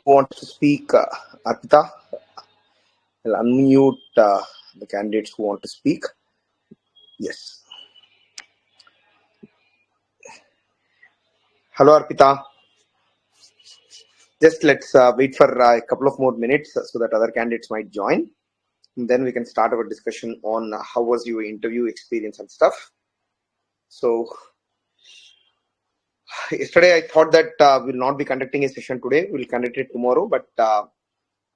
wants to speak? Arpita, I'll unmute the candidates who want to speak. Yes. Hello, Arpita. Just let's wait for a couple of more minutes so that other candidates might join. And then we can start our discussion on how was your interview experience and stuff. So, yesterday I thought that we'll not be conducting a session today. We'll conduct it tomorrow. But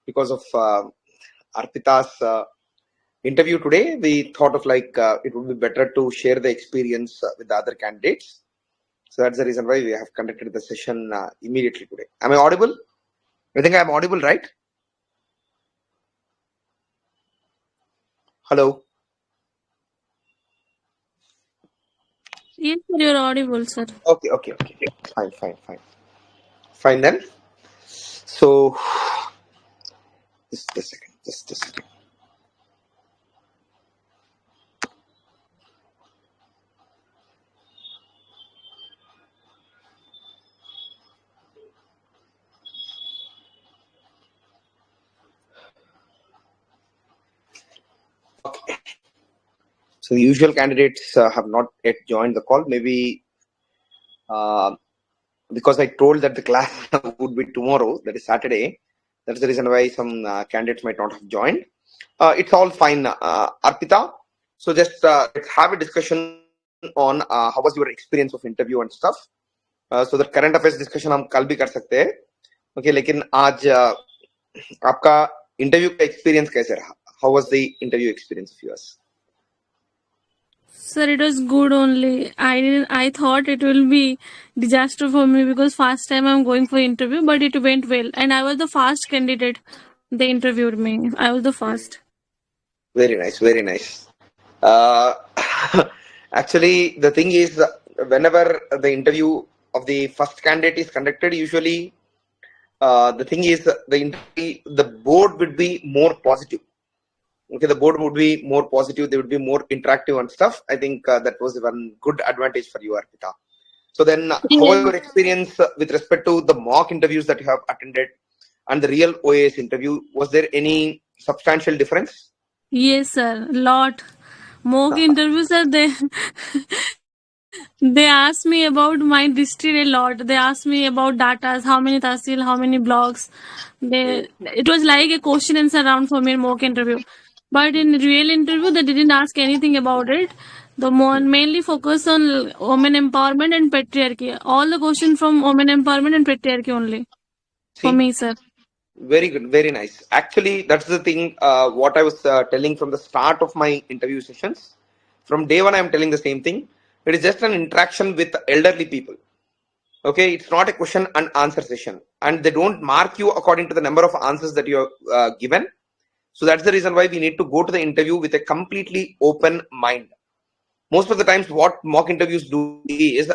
because of Arpita's interview today, we thought of it would be better to share the experience with the other candidates. So that's the reason why we have conducted the session immediately today. Am I audible? I think I'm audible, right? Hello. Yes, sir, you're audible, sir. Okay. Fine then. So, just a second. Okay. So the usual candidates have not yet joined the call. Maybe because I told that the class would be tomorrow, that is Saturday. That's the reason why some candidates might not have joined. It's all fine, Arpita. So just let's have a discussion on how was your experience of interview and stuff. So the current affairs discussion हम कल भी कर सकते हैं. Okay, लेकिन आज आपका interview का एक्सपीरियंस कैसे रहा? How was the interview experience of yours? Sir, it was good only. I thought it will be disaster for me because first time I'm going for interview, but it went well, and I was the first candidate. They interviewed me. I was the first. Very nice. Uh, actually, the thing is, whenever the interview of the first candidate is conducted, usually the thing is the board would be more positive. Okay, the board would be more positive. They would be more interactive and stuff. I think that was one good advantage for you, Arpita. So then, how was your experience with respect to the mock interviews that you have attended and the real OAS interview? Was there any substantial difference? Yes, sir. Lot. Mock interviews, sir. They asked me about my district a lot. They asked me about data, how many tahsil, how many blocks. It was like a question answer round for me in mock interview. But in real interview, they didn't ask anything about it. The mainly focus on women empowerment and patriarchy. All the questions from women empowerment and patriarchy only. For me, sir. Very good, very nice. Actually, that's the thing. What I was telling from the start of my interview sessions. From day one, I'm telling the same thing. It is just an interaction with elderly people. Okay, it's not a question and answer session, and they don't mark you according to the number of answers that you have given. So that's the reason why we need to go to the interview with a completely open mind. Most of the times, what mock interviews do is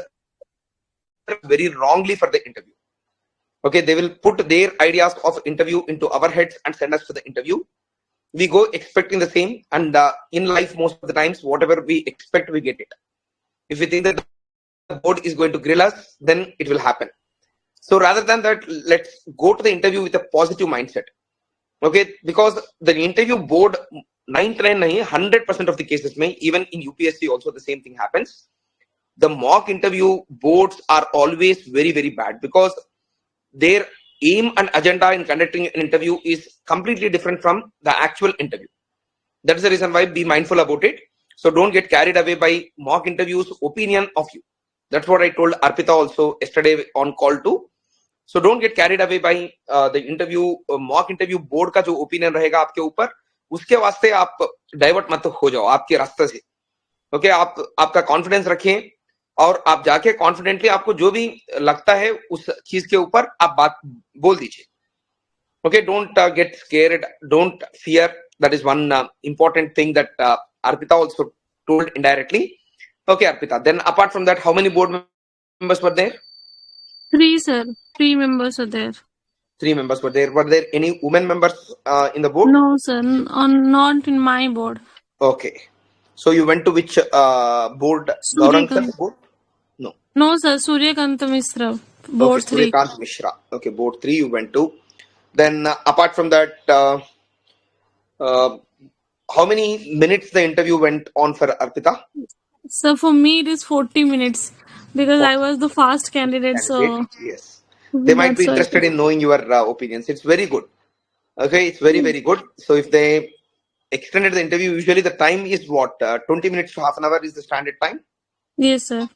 very wrongly for the interview. Okay, they will put their ideas of interview into our heads and send us to the interview. We go expecting the same, and in life, most of the times, whatever we expect, we get it. If we think that the board is going to grill us, then it will happen. So rather than that, let's go to the interview with a positive mindset. Okay, because the interview board 100% of the cases may, even in UPSC also the same thing happens. The mock interview boards are always very, very bad because their aim and agenda in conducting an interview is completely different from the actual interview. That's the reason why be mindful about it. So don't get carried away by mock interviews opinion of you. That's what I told Arpita also yesterday on call too. So don't get carried away by the interview mock interview board का जो opinion रहेगा आपके ऊपर, उसके वास्ते आप divert मत हो जाओ आपके रास्ते से. Okay, आप आपका confidence रखें और आप जाके कॉन्फिडेंटली आपको जो भी लगता है उस चीज के ऊपर आप बात बोल दीजिए. Okay, don't get scared, don't fear. That is one important thing that Arpita also told indirectly. Okay, Arpita, then apart from that, how many board members were there? 3, sir. 3 members are there. 3 members were there. Were there any women members in the board? No, sir. Not in my board. Okay. So you went to which board? Gaurang sir board? No, sir. Suryakanta Mishra. Board 3. Suryakant Mishra. Okay, board 3 you went to. Then apart from that, uh, how many minutes the interview went on for Arpita? So for me, it is 40 minutes because I 40 was the fast candidate. candidate. So Yes, they might be that's why. interested in knowing your opinions. It's very good. Okay, it's very very good. So if they extended the interview, usually the time is what 20 minutes to half an hour is the standard time. Yes, sir.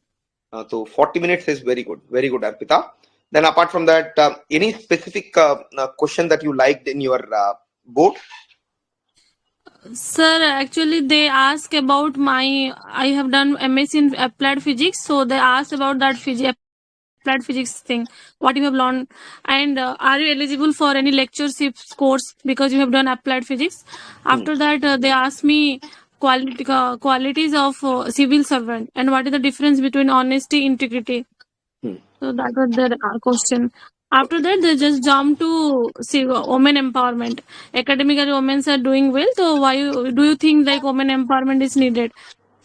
So 40 minutes is very good, Arpita. Then apart from that, any specific question that you liked in your board? Sir, actually, they ask about my. I have done MSc in applied physics, so they asked about that applied physics thing. What you have learned, and are you eligible for any lectureship course because you have done applied physics? Hmm. After that, they asked me qualities of civil servant and what is the difference between honesty, integrity. Hmm. So that was their question. After Okay. that, they just jump to see women empowerment. Academically, women are doing well. So why do you think like women empowerment is needed?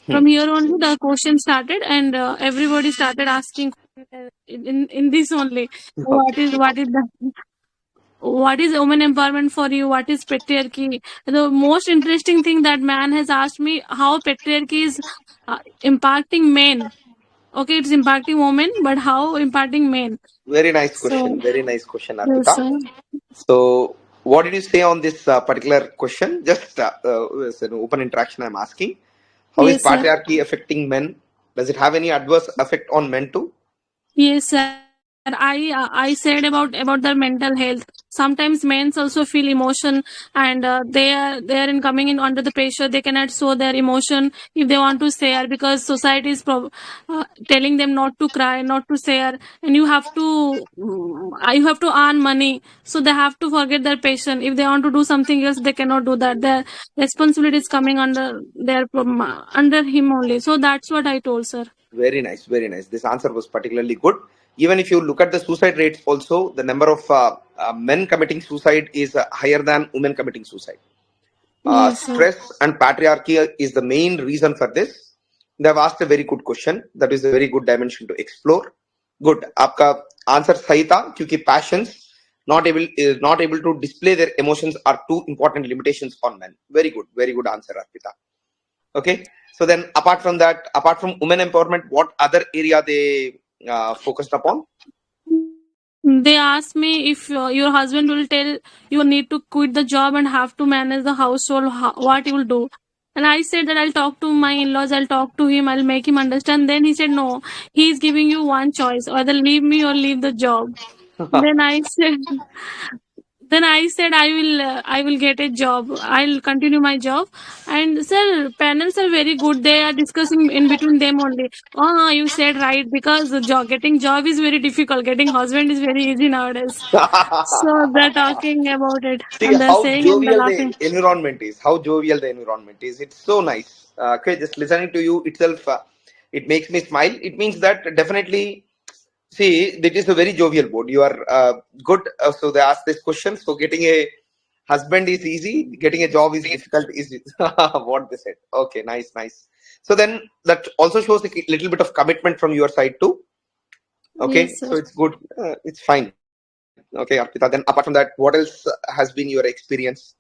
Hmm. From here on, the question started, and everybody started asking in this only. What Okay. is what is women empowerment for you? What is patriarchy? The most interesting thing that man has asked me how patriarchy is impacting men. Okay, it's impacting women, but how impacting men? Very nice question. So, Very nice question, yes, Arpita. sir. So, what did you say on this particular question? Just as an open interaction, I'm asking. How is Yes, sir. patriarchy affecting men? Does it have any adverse effect on men too? Yes, sir. I said about their mental health. Sometimes men also feel emotion, and they are in coming in under the pressure. They cannot show their emotion if they want to share because society is telling them not to cry, not to share, and you have to earn money, so they have to forget their passion. If they want to do something else, they cannot do that. Their responsibility is coming under him only. So that's what I told, sir. Very nice, very nice. This answer was particularly good. Even if you look at the suicide rates, also the number of men committing suicide is higher than women committing suicide. Yes, sir. Stress and patriarchy is the main reason for this. They have asked a very good question. That is a very good dimension to explore. Good. आपका answer सही था क्योंकि passions not able to display their emotions are two important limitations on men. Very good answer, Arpita. Okay. So then, apart from that, apart from women empowerment, what other area they focused upon? They asked me if your husband will tell you need to quit the job and have to manage the household, what you will do. And I said that I'll talk to my in laws, I'll talk to him, I'll make him understand. Then he said, no, he's giving you one choice either leave me or leave the job. Then I said, I will get a job. I'll continue my job. And sir, panels are very good. They are discussing in between them only. Oh, you said right because the getting job is very difficult. Getting husband is very easy nowadays. So they're talking about it See and they're how saying and they're jovial the laughing. environment is. How jovial the environment is. It's so nice. Okay, just listening to you itself, it makes me smile. It means that definitely, see, it is a very jovial board. You are good. So they ask this question. So getting a husband is easy. Getting a job is difficult. Is what they said. Okay, nice, nice. So then that also shows a little bit of commitment from your side too. Okay, Yes, sir. so it's good. It's fine. Okay, Arpita. Then apart from that, what else has been your experience?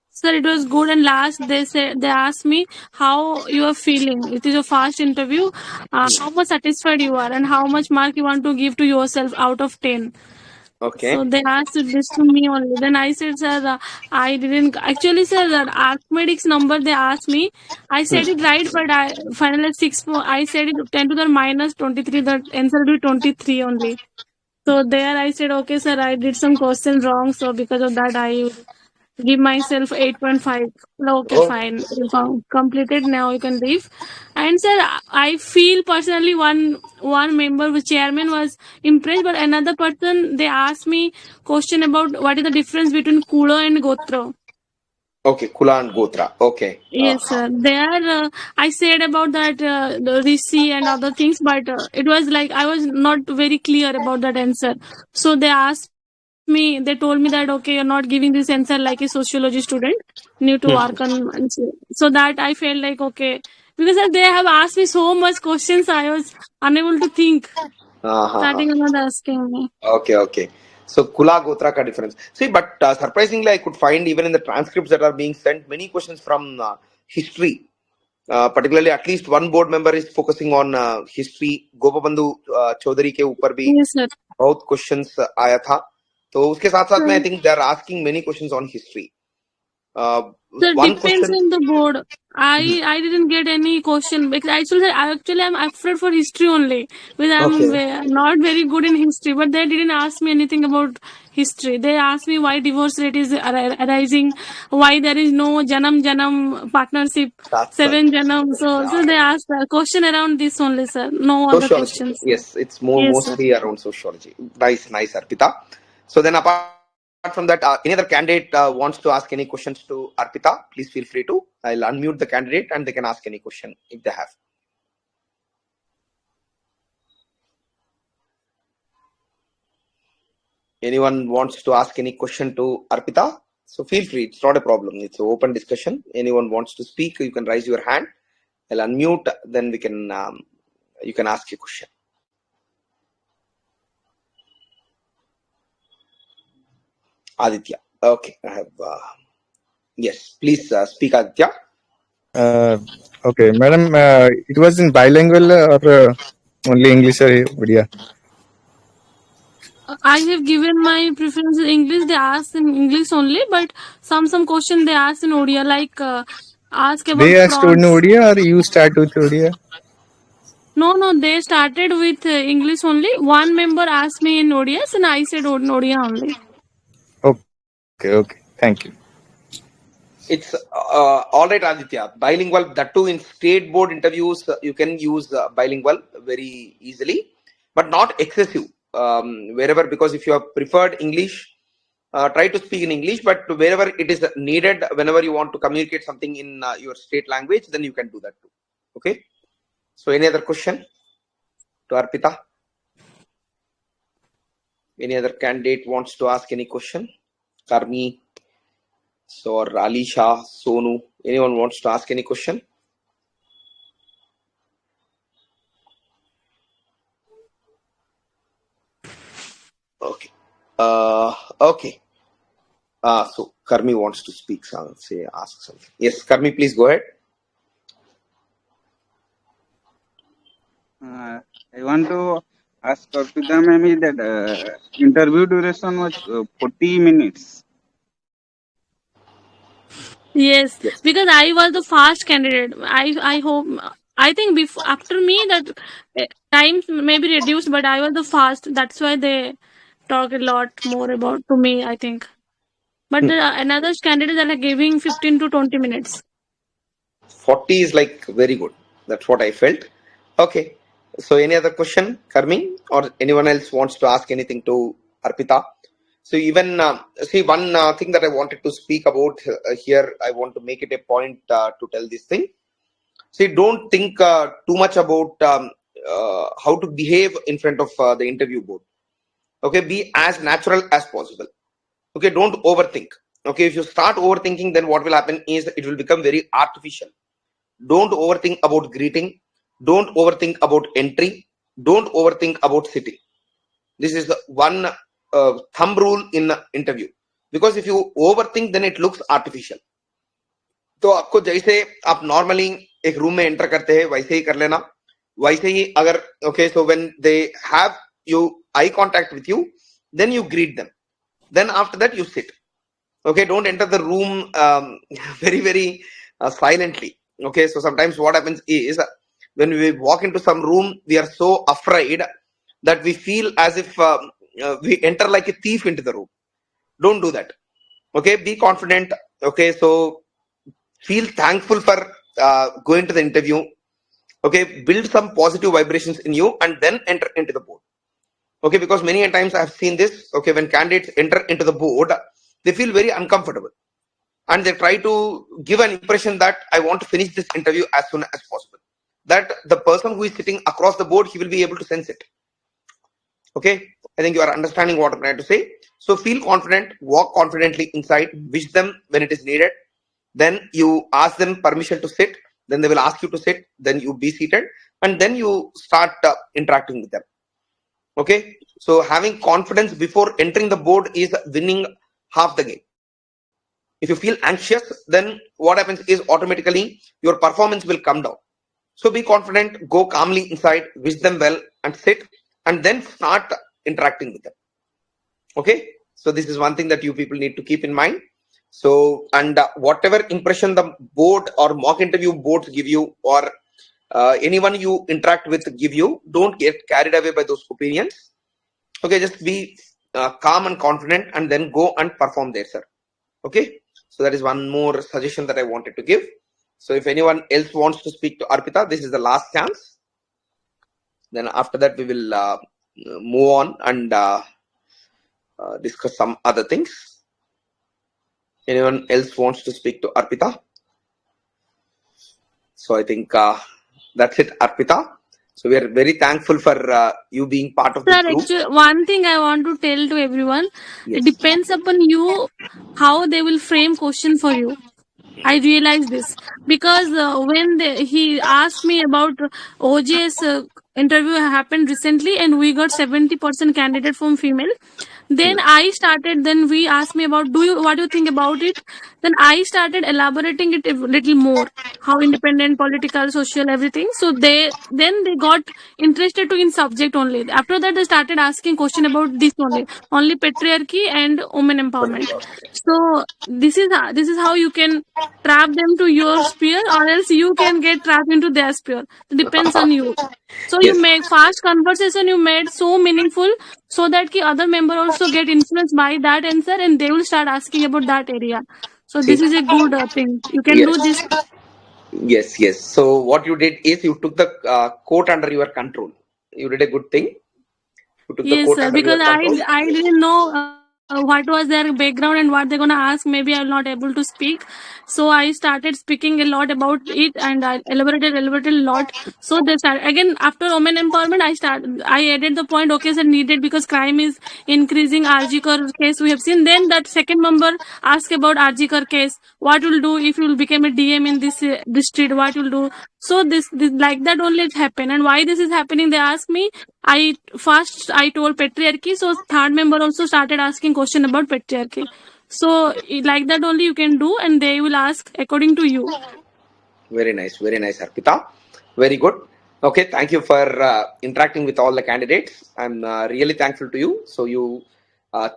Sir, it was good. And last, they asked me how you are feeling. It is a fast interview. How much satisfied you are, and how much mark you want to give to yourself out of 10. So Okay. they asked this to me only. Then I said, sir, I didn't actually, sir, that arithmetics number they asked me. I said it right, but I finally I said it 10 to the minus 23. The answer will be 23 only. So there I said, okay, sir, I did some question wrong. So because of that, I give myself 8.5. Okay, Oh, fine, you completed, now you can leave. And sir, I feel personally one member, the chairman, was impressed, but another person, they asked me question about what is the difference between Kula and Gotra. okay. Kula and Gotra. Okay. Yes, sir. There, I said about that the Rishi and other things, but it was like I was not very clear about that answer. So they asked me, they told me that okay, you're not giving this answer like a sociology student. You need to work on. So that I felt like okay, because they have asked me so much questions, I was unable to think. Uh-huh. Starting another asking me. Okay, okay. So Kula Gotra ka difference. See, but surprisingly, I could find even in the transcripts that are being sent many questions from history. Particularly, at least one board member is focusing on history. Gopabandhu Chaudhary के ऊपर भी Yes, sir. बहुत questions आया था. तो उसके साथ साथ में I Sir, think they are asking many questions on history. Uh, so it one depends question. on the board. I didn't get any question because actually I'm afraid for history only because Okay. not very good in history. But they didn't ask me anything about history. They asked me why divorce rate is arising, why there is no janam partnership, That's seven janam. So they asked a question around this only, sir. No other sociology. questions. Yes, it's more Yes, sir. mostly around sociology. Nice, Arpita. So then, apart from that, any other candidate wants to ask any questions to Arpita? Please feel free to. I'll unmute the candidate and they can ask any question if they have. Anyone wants to ask any question to Arpita? So feel free. It's not a problem. It's an open discussion. Anyone wants to speak, you can raise your hand. I'll unmute. Then we can you can ask your question. Aditya. Okay, I have. Yes, please speak, Aditya. Okay, madam, it was in bilingual or only English or Odia? I have given my preference in English. They ask in English only, but some question they ask in Odia, like ask about They asked in frauds. Odia or you start with Odia? No, they started with English only. One member asked me in Odia, and I said Odia only. Okay, thank you. It's all right, Aditya. Bilingual, that too in state board interviews, you can use bilingual very easily, but not excessive. Wherever, because if you have preferred English, try to speak in English, but wherever it is needed, whenever you want to communicate something in your state language, then you can do that too. Okay. So, any other question to Arpita? Any other candidate wants to ask any question? Karmi, or Alisha, Sonu, anyone wants to ask any question? Okay. Okay. So Karmi wants to speak. So say, ask something. Yes, Karmi, please go ahead. I want to ask Arpita ma'am that interview duration was 40 minutes. Yes, Yes. because I was the fast candidate. I hope I think before after me that time may be reduced, but I was the fast. That's why they talk a lot more about to me. I think, but the another candidates are like giving 15 to 20 minutes. 40 is like very good. That's what I felt. Okay. So any other question, Karmi, or anyone else wants to ask anything to Arpita? So even see one thing that I wanted to speak about here. I want to make it a point to tell this thing. See, don't think too much about how to behave in front of the interview board. Okay, be as natural as possible. Okay, don't overthink. Okay, if you start overthinking, then what will happen is it will become very artificial. Don't overthink about greeting. Don't overthink about entry. Don't overthink about sitting. This is the one thumb rule in the interview. Because if you overthink, then it looks artificial. तो आपको जैसे आप normally एक room में enter करते हैं वैसे ही कर लेना. वैसे ही अगर okay, so when they have you eye contact with you, then you greet them. Then after that you sit. Okay, don't enter the room very silently. Okay, so sometimes what happens is when we walk into some room, we are so afraid that we feel as if we enter like a thief into the room. Don't do that. Okay, be confident. Okay, so feel thankful for going to the interview. Okay, build some positive vibrations in you and then enter into the board. Okay, because many times I have seen this. Okay, when candidates enter into the board, they feel very uncomfortable and they try to give an impression that I want to finish this interview as soon as possible. That the person who is sitting across the board, he will be able to sense it. Okay, I think you are understanding what I'm trying to say. So feel confident, walk confidently inside, wish them when it is needed. Then you ask them permission to sit. Then they will ask you to sit. Then you be seated, and then you start interacting with them. Okay. So having confidence before entering the board is winning half the game. If you feel anxious, then what happens is automatically your performance will come down. So be confident, go calmly inside, wish them well, and sit, and then start interacting with them. Okay, so this is one thing that you people need to keep in mind. So, and whatever impression the board or mock interview boards give you, or anyone you interact with give you, don't get carried away by those opinions. Okay, just be calm and confident, and then go and perform there, sir. Okay, so that is one more suggestion that I wanted to give. So if anyone else wants to speak to Arpita, this is the last chance. Then after that, we will move on and discuss some other things. Anyone else wants to speak to Arpita? So I think that's it, Arpita. So we are very thankful for you being part of this Sir, group. actually, one thing I want to tell to everyone, Yes. it depends upon you how they will frame question for you. I realized this because when he asked me about OJ's interview happened recently, and we got 70% candidate from female. Then I started. Then we asked me about what do you think about it. Then I started elaborating it a little more, how independent, political, social, everything. So they got interested to in subject only. After that, they started asking question about this only patriarchy and women empowerment. So this is how you can trap them to your sphere, or else you can get trapped into their sphere. It depends on you. So you Yes. make fast conversation, you made so meaningful, so that ki other member also get influenced by that answer, and they will start asking about that area. So See. this is a good thing. You can Yes. do this. Yes. Yes. So what you did is you took the court under your control. You did a good thing. You took the Yes, court sir. under your Because control. I Yes. didn't know what was their background and what they're gonna ask. Maybe I'm not able to speak, so I started speaking a lot about it, and I elaborated a lot. So they started again after women empowerment. I added the point. Okay, sir, needed because crime is increasing. RG Kar case we have seen. Then that second member asked about RG Kar case. What will do if you will become a DM in this district? What will do? So this like that only it happened. And why this is happening? They asked me. I told patriarchy, so third member also started asking question about patriarchy. So like that only you can do, and they will ask according to you. Very nice, Arpita. Very good. Okay, thank you for interacting with all the candidates. I'm really thankful to you. So you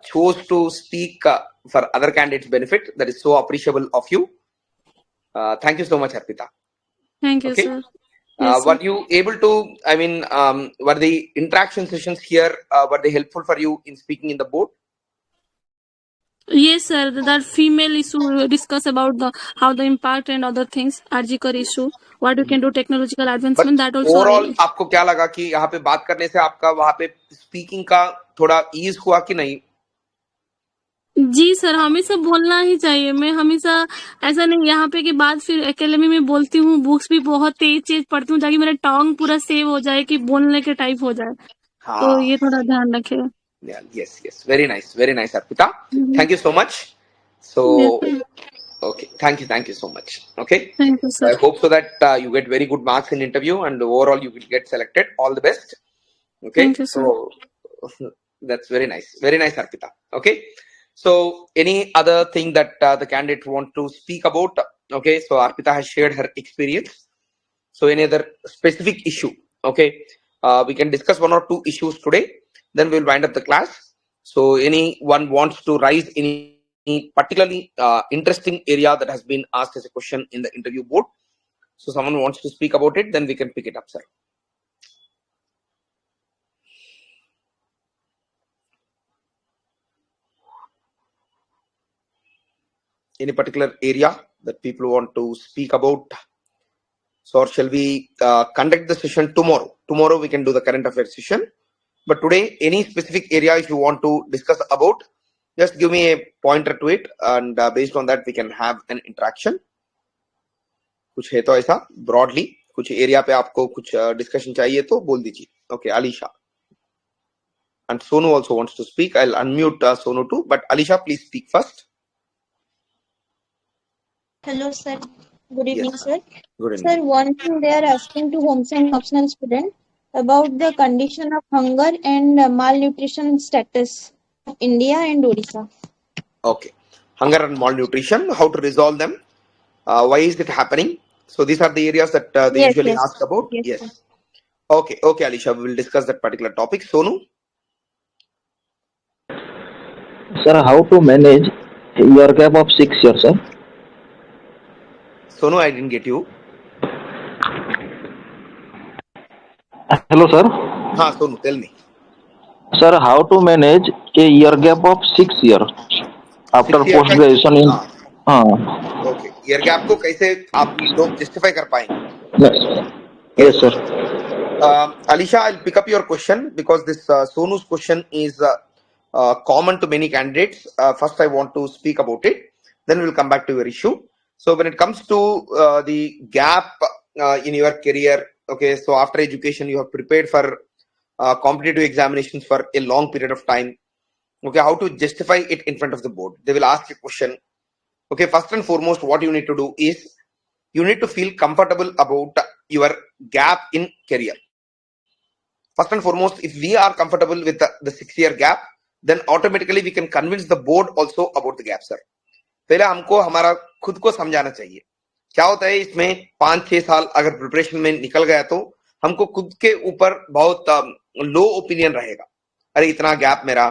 chose to speak for other candidates' benefit. That is so appreciable of you. Thank you so much, Arpita. Thank you, Okay. sir. Yes, Were sir. you able to? I mean, were the interaction sessions here? Were they helpful for you in speaking in the board? Yes, sir. That female issue discuss about the how the impact and other things. RGकर issue, what you can do, technological but advancement. That also overall I. आपको क्या लगा कि यहाँ पे बात करने से आपका वहां पे स्पीकिंग का थोड़ा ईज हुआ कि नहीं? जी सर, हमेशा बोलना ही चाहिए। मैं हमेशा ऐसा नहीं यहाँ पे की बात फिर एकेडमी में बोलती हूँ, बुक्स भी बहुत तेज पढ़ती हूँ ताकि मेरा टंग पूरा सेव हो जाए कि बोलने के टाइप हो जाए। तो ये थोड़ा ध्यान रखे। Yeah, yes, very nice, Arpita. Thank you so much. So Yes, okay, thank you so much. Okay, thank you, sir. I hope so that you get very good marks in interview and overall you will get selected. All the best. Okay, Thank you, sir. so that's very nice, Arpita. Okay, so any other thing that the candidate want to speak about? Okay, so Arpita has shared her experience. So any other specific issue? Okay, we can discuss one or two issues today. Then we'll wind up the class. So anyone wants to raise any particularly interesting area that has been asked as a question in the interview board. So someone wants to speak about it, then we can pick it up, sir. Any particular area that people want to speak about? So or shall we conduct the session tomorrow? Tomorrow we can do the current affairs session. But today, any specific area if you want to discuss about, just give me a pointer to it, and based on that we can have an interaction. कुछ है तो ऐसा broadly, कुछ area पे आपको कुछ discussion चाहिए तो बोल दीजिए. Okay, Alisha. And Sonu also wants to speak. I'll unmute Sonu too, but Alisha, please speak first. Hello, sir. Good evening, Yes, sir. good Sir, evening. one thing they are asking to homes and optional student, about the condition of hunger and malnutrition status of India and Odisha. Okay. Hunger and malnutrition, how to resolve them, why is it happening? So these are the areas that they Yes, usually yes, ask about. yes, Yes. sir. Okay, okay, Alisha, we will discuss that particular topic. Sonu? Sir, how to manage your gap of 6 years, sir? Sonu, I didn't get you. Hello, sir. Ha, Sonu, tell me. Sir, how to manage a year gap of 6 years after 6 year post का graduation in? हाँ okay year gap को कैसे आप लोग justify कर पाएंगे? Yes, Yes. sir. Alisha, I'll pick up your question because this Sonu's question is common to many candidates. First, I want to speak about it. Then we'll come back to your issue. So when it comes to the gap in your career, okay, so after education, you have prepared for competitive examinations for a long period of time. Okay, how to justify it in front of the board? They will ask a question. Okay, first and foremost, what you need to do is you need to feel comfortable about your gap in career. First and foremost, if we are comfortable with the 6 year gap, then automatically we can convince the board also about the gap, sir. पहले हमको हमारा खुद को समझाना चाहिए क्या होता है इसमें 5-6 साल अगर प्रिपरेशन में निकल गया तो हमको खुद के ऊपर बहुत लो ओपिनियन रहेगा. अरे इतना गैप मेरा,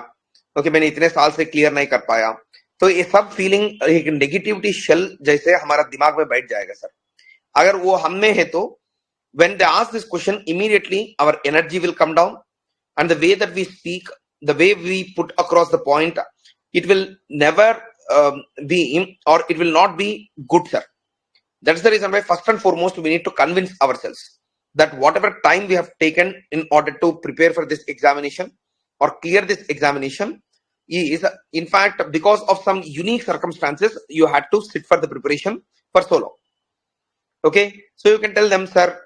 ओके मैंने इतने साल से क्लियर नहीं कर पाया, तो ये सब फीलिंग एक नेगेटिविटी शेल जैसे हमारा दिमाग में बैठ जाएगा सर. अगर वो हम में है तो when they ask this question, immediately our energy will come down, and the way that we speak, the way we put across the point, it will never be or it will not be good, sir. That's the reason why first and foremost we need to convince ourselves that whatever time we have taken in order to prepare for this examination or clear this examination is in fact because of some unique circumstances you had to sit for the preparation for so long. Okay, so you can tell them, sir,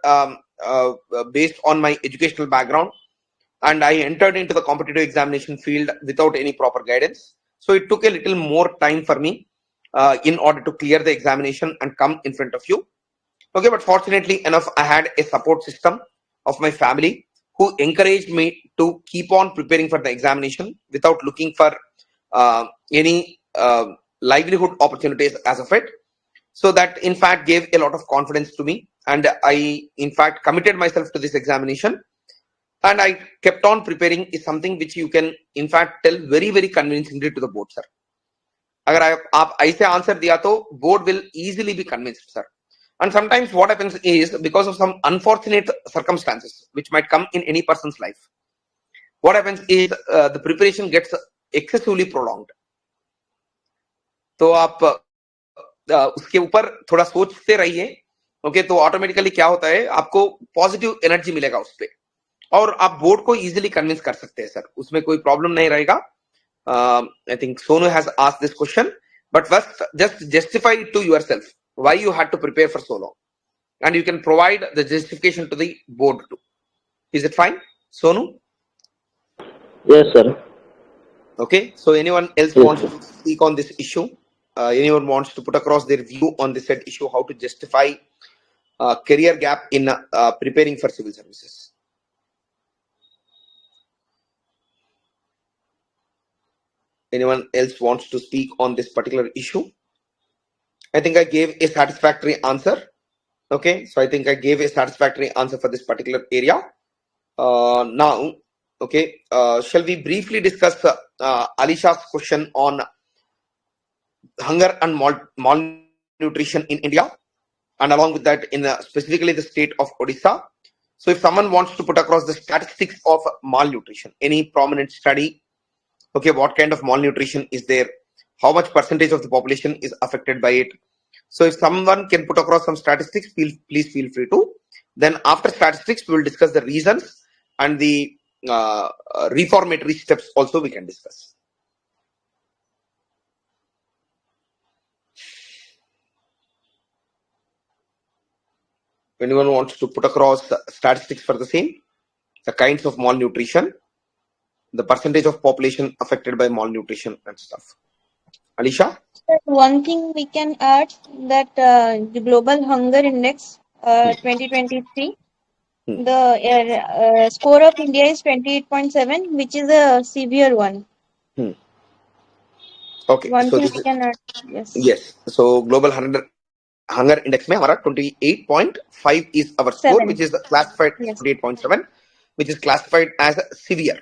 based on my educational background, and I entered into the competitive examination field without any proper guidance. So it took a little more time for me in order to clear the examination and come in front of you. Okay, but fortunately enough, I had a support system of my family who encouraged me to keep on preparing for the examination without looking for any livelihood opportunities as of it. So that in fact gave a lot of confidence to me, and I in fact committed myself to this examination, and I kept on preparing is something which you can in fact tell very convincingly to the board, sir. अगर आप ऐसे answer दिया तो board will easily be convinced, sir. And sometimes what happens is because of some unfortunate circumstances which might come in any person's life, what happens is the preparation gets excessively prolonged. तो आप उसके ऊपर थोड़ा सोचते रहिए. Okay, तो automatically क्या होता है आपको पॉजिटिव एनर्जी मिलेगा उस पर, और आप बोर्ड को इजीली कन्विंस कर सकते हैं सर, उसमें कोई प्रॉब्लम नहीं रहेगा. I think Sonu has asked this question, but first just justify to yourself why you had to prepare for so long, and you can provide the justification to the board too. Is it fine, Sonu? Yes, sir. Okay, so anyone else Yes, wants sir. to speak on this issue? Anyone wants to put across their view on this said issue, how to justify career gap in preparing for civil services? Anyone else wants to speak on this particular issue? I think I gave a satisfactory answer. Okay, so I think I gave a satisfactory answer for this particular area. Now, okay, shall we briefly discuss Alisha's question on hunger and malnutrition in India, and along with that in specifically the state of Odisha. So if someone wants to put across the statistics of malnutrition, any prominent study, okay, what kind of malnutrition is there, how much percentage of the population is affected by it. So if someone can put across some statistics, please feel free to. Then after statistics, we will discuss the reasons and the reformatory steps also we can discuss. Anyone wants to put across statistics for the same, the kinds of malnutrition, the percentage of population affected by malnutrition and stuff? Alisha? One thing we can add that the Global Hunger Index 2023 The score of India is 28.7, which is a severe one. Okay, One so thing this we is, cannot. Yes. yes. So global hunger index में हमारा 28.5 is our score, which 7. is classified as Yes. 28.7, which is classified as severe.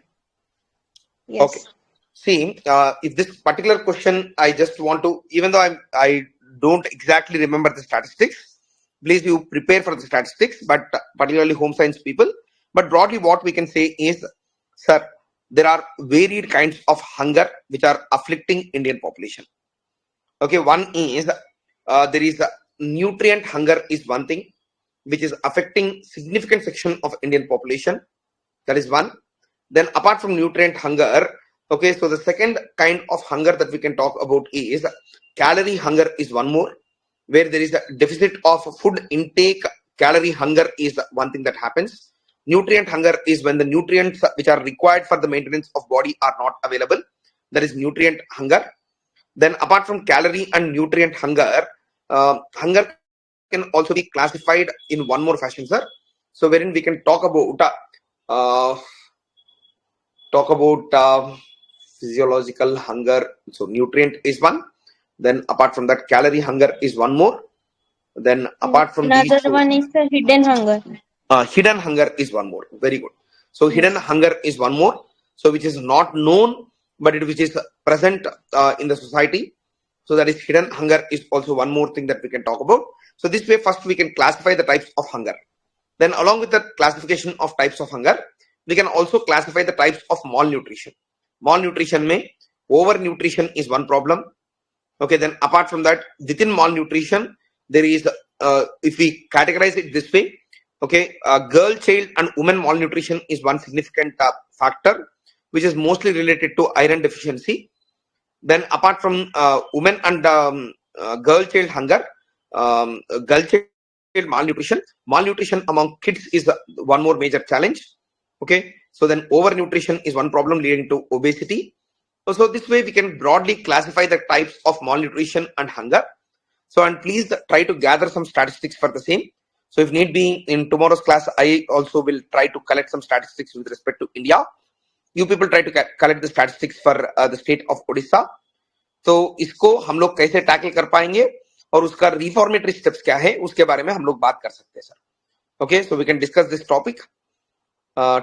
Okay. Yes. See, if this particular question, I just want to, even though I don't exactly remember the statistics, please you prepare for the statistics, but particularly home science people. But broadly, what we can say is, sir, there are varied kinds of hunger which are afflicting Indian population. Okay, one is there is a nutrient hunger is one thing which is affecting significant section of Indian population. That is one. Then apart from nutrient hunger, okay, so the second kind of hunger that we can talk about is calorie hunger is one more, where there is a deficit of food intake. Calorie hunger is one thing that happens. Nutrient hunger is when the nutrients which are required for the maintenance of body are not available. That is nutrient hunger. Then apart from calorie and nutrient hunger, hunger can also be classified in one more fashion, sir. So wherein we can uh, talk about physiological hunger. So nutrient is one. Then apart from that, calorie hunger is one more. Then apart from these Another two, one is the hidden hunger. hidden hunger is one more. Very good. So hidden Yes. hunger is one more. So which is not known, but which is present in the society. So that is hidden hunger is also one more thing that we can talk about. So this way, first we can classify the types of hunger. Then along with the classification of types of hunger, we can also classify the types of malnutrition. Malnutrition may overnutrition is one problem. Okay, then apart from that, within malnutrition, there is if we categorize it this way, okay, girl, child, and woman malnutrition is one significant factor, which is mostly related to iron deficiency. Then apart from women and girl child hunger, girl child malnutrition among kids is one more major challenge. Okay, so then overnutrition is one problem leading to obesity. So this way we can broadly classify the types of malnutrition and hunger. So and please try to gather some statistics for the same. So if need be, in tomorrow's class, I also will try to collect some statistics with respect to India. You people try to collect the statistics for the state of Odisha. तो इसको हम लोग कैसे tackle कर पाएंगे और उसका reformatory steps क्या है उसके बारे में हम लोग बात कर सकते हैं sir. Okay, so we can discuss this topic.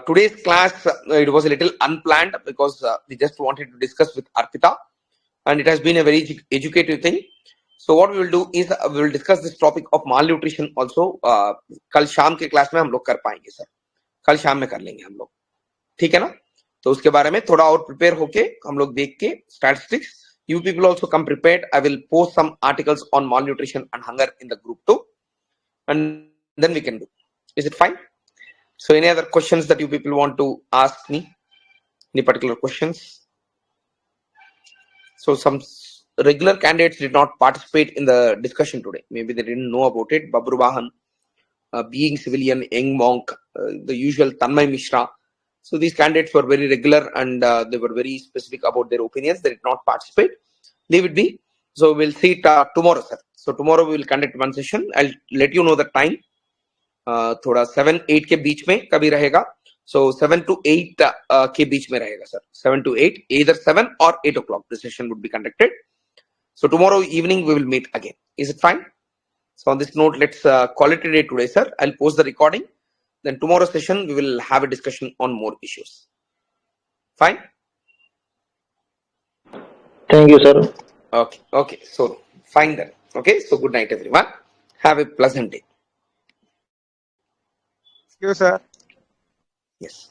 Today's class it was a little unplanned because we just wanted to discuss with Arpita, and it has been a very educative thing. So what we will do is we will discuss this topic of malnutrition also. कल शाम के class में हम लोग कर पाएंगे sir, कल शाम में कर लेंगे हम लोग, ठीक है ना. तो उसके बारे में थोड़ा और प्रिपेयर होके हम लोग देख के statistics. You people also come prepared. I will post some articles on malnutrition and hunger in the group too, and then we can do. Is it fine? So any other questions that you people want to ask me? Any particular questions? So some regular candidates did not participate in the discussion today. Maybe they didn't know about it. Babru Bahan, being civilian, young monk, the usual Tanmay Mishra. So these candidates were very regular and they were very specific about their opinions. They did not participate. Leave it be. So we'll see it tomorrow, sir. So tomorrow we will conduct one session. I'll let you know the time. थोड़ा 7-8 के बीच में कभी रहेगा. So 7 to 8 के बीच में रहेगा sir. 7 to 8, either 7 or 8 o'clock the session would be conducted. So tomorrow evening we will meet again. Is it fine? So on this note, let's call it a day today, sir. I'll post the recording. Then tomorrow's session we will have a discussion on more issues. Fine? Thank you, sir. Okay. So fine then. Okay. So good night, everyone. Have a pleasant day. Thank you, sir. Yes.